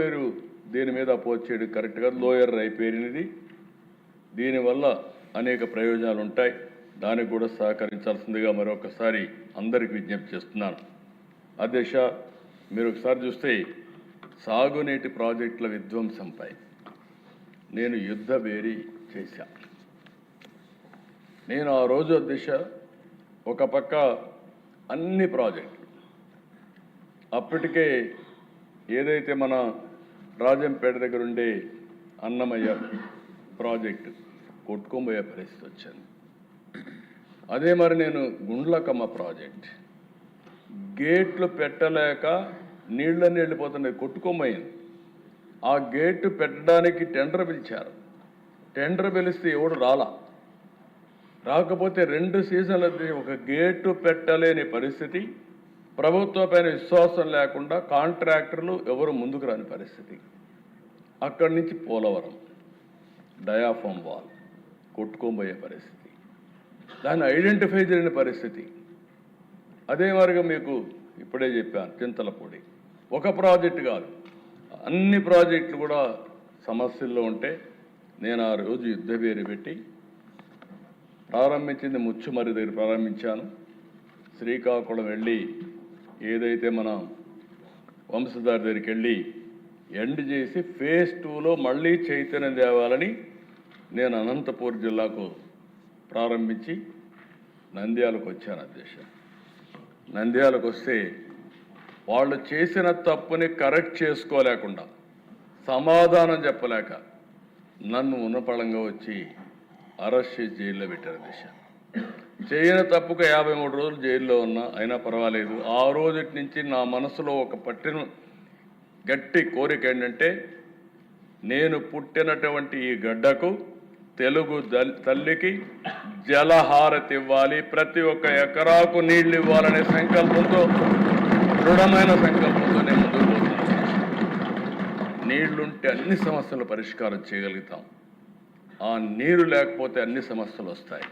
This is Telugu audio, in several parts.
మీరు దీని మీద అపోజ్ చేయడం కరెక్ట్గా లోయర్ అయిపోయినది. దీనివల్ల అనేక ప్రయోజనాలు ఉంటాయి. దానికి కూడా సహకరించాల్సిందిగా మరొకసారి అందరికి విజ్ఞప్తి చేస్తున్నాను. అధ్యక్ష, మీరు ఒకసారి చూస్తే సాగునీటి ప్రాజెక్టుల విధ్వంసంపై నేను యుద్ధ వేరి చేశా. నేను ఆ రోజు అధ్యక్ష ఒక పక్క అన్ని ప్రాజెక్టులు అప్పటికే ఏదైతే మన రాజంపేట దగ్గర ఉండే అన్నమయ్య ప్రాజెక్టు కొట్టుకోబోయే పరిస్థితి వచ్చింది. అదే మరి నేను గుండ్లకమ్మ ప్రాజెక్ట్ గేట్లు పెట్టలేక నీళ్ళని వెళ్ళిపోతున్నాయి, కొట్టుకోబోయింది. ఆ గేటు పెట్టడానికి టెండర్ పిలిచారు. టెండర్ పిలిస్తే ఎవడు రాకపోతే 2 సీజన్ల ఒక గేటు పెట్టలేని పరిస్థితి, ప్రభుత్వం పైన విశ్వాసం లేకుండా కాంట్రాక్టర్లు ఎవరు ముందుకు రాని పరిస్థితి. అక్కడి నుంచి పోలవరం డయాఫామ్ వాల్ కొట్టుకోబోయే పరిస్థితి, దాన్ని ఐడెంటిఫై చేయని పరిస్థితి. అదే మరిగా మీకు ఇప్పుడే చెప్పాను, చింతలపూడి ఒక ప్రాజెక్టు కాదు, అన్ని ప్రాజెక్టులు కూడా సమస్యల్లో ఉంటే నేను ఆ రోజు యుద్ధ వేరు పెట్టి ప్రారంభించింది ముచ్చుమర్రి దగ్గర ప్రారంభించాను. శ్రీకాకుళం వెళ్ళి ఏదైతే మన వంశధారి దగ్గరికి వెళ్ళి ఎండ్ చేసి ఫేజ్ 2లో మళ్ళీ చైతన్యం తేవాలని నేను అనంతపూర్ జిల్లాకు ప్రారంభించి నంద్యాలకు వచ్చాను. అధ్యక్ష, నంద్యాలకు వస్తే వాళ్ళు చేసిన తప్పుని కరెక్ట్ చేసుకోలేకుండా సమాధానం చెప్పలేక నన్ను ఉన్నపళంగా వచ్చి అరెస్ట్ చేసి జైల్లో పెట్టారు. అధ్యక్ష, చేయని తప్పుకు 53 రోజులు జైల్లో ఉన్నా అయినా పర్వాలేదు. ఆ రోజు నుంచి నా మనసులో ఒక పట్టిన గట్టి కోరిక ఏంటంటే, నేను పుట్టినటువంటి ఈ గడ్డకు తెలుగు తల్లికి జలహారతి ఇవ్వాలి, ప్రతి ఒక్క ఎకరాకు నీళ్లు ఇవ్వాలనే సంకల్పంతో, దృఢమైన సంకల్పంతో నేను ముందుకు పోతున్నాను. నీళ్లుంటే అన్ని సమస్యలు పరిష్కారం చేయగలుగుతాం. ఆ నీరు లేకపోతే అన్ని సమస్యలు వస్తాయి.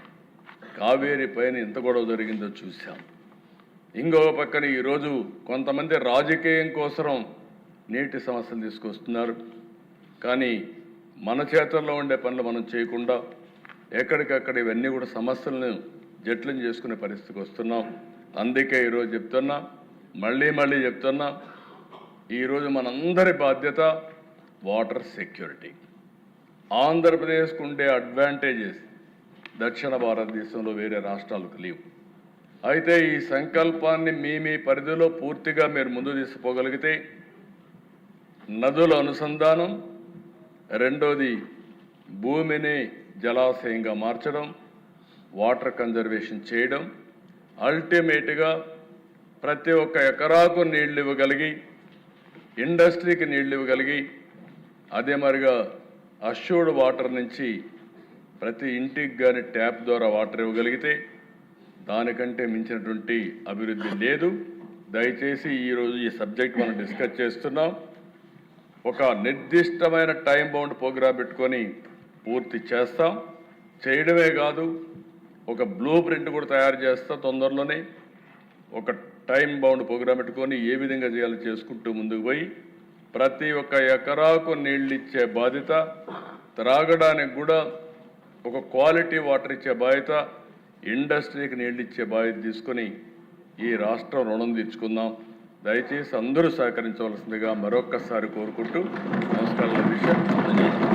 కావేరీ పైన ఎంత గొడవ జరిగిందో చూసాం. ఇంకొక పక్కన ఈరోజు కొంతమంది రాజకీయం కోసం నీటి సమస్యలు తీసుకొస్తున్నారు. కానీ మన చేతుల్లో ఉండే పనులు మనం చేయకుండా ఎక్కడికక్కడ ఇవన్నీ కూడా సమస్యలను జట్లం చేసుకునే పరిస్థితికి వస్తున్నాం. అందుకే ఈరోజు చెప్తున్నా, మళ్ళీ చెప్తున్నా, ఈరోజు మనందరి బాధ్యత వాటర్ సెక్యూరిటీ. ఆంధ్రప్రదేశ్కు ఉండే అడ్వాంటేజెస్ దక్షిణ భారతదేశంలో వేరే రాష్ట్రాలకు లేవు. అయితే ఈ సంకల్పాన్ని మీ పరిధిలో పూర్తిగా మీరు ముందు తీసుకుపోగలిగితే నదుల అనుసంధానం, రెండోది భూమిని జలాశయంగా మార్చడం, వాటర్ కన్జర్వేషన్ చేయడం, అల్టిమేట్గా ప్రతి ఒక్క ఎకరాకు నీళ్ళు ఇవ్వగలిగి, ఇండస్ట్రీకి నీళ్ళు ఇవ్వగలిగి, అదే మరిగా అష్యూర్డ్ వాటర్ నుంచి ప్రతి ఇంటికి కానీ ట్యాప్ ద్వారా వాటర్ ఇవ్వగలిగితే దానికంటే మించినటువంటి అభివృద్ధి లేదు. దయచేసి ఈరోజు ఈ సబ్జెక్ట్ మనం డిస్కస్ చేస్తున్నాం. ఒక నిర్దిష్టమైన టైం బౌండ్ ప్రోగ్రామ్ పెట్టుకొని పూర్తి చేస్తాం. చేయడమే కాదు, ఒక బ్లూ ప్రింట్ కూడా తయారు చేస్తాం తొందరలోనే. ఒక టైం బౌండ్ ప్రోగ్రామ్ పెట్టుకొని ఏ విధంగా చేయాలో చేసుకుంటూ ముందుకు పోయి ప్రతి ఒక్క ఎకరాకు నీళ్ళు ఇచ్చే బాధ్యత, త్రాగడానికి కూడా ఒక క్వాలిటీ వాటర్ ఇచ్చే బాధ్యత, ఇండస్ట్రీకి నీళ్ళు ఇచ్చే బాధ్యత తీసుకొని ఈ రాష్ట్రం రుణం తీర్చుకుందాం. దయచేసి అందరూ సహకరించవలసిందిగా మరొక్కసారి కోరుకుంటూ నమస్కారాలు.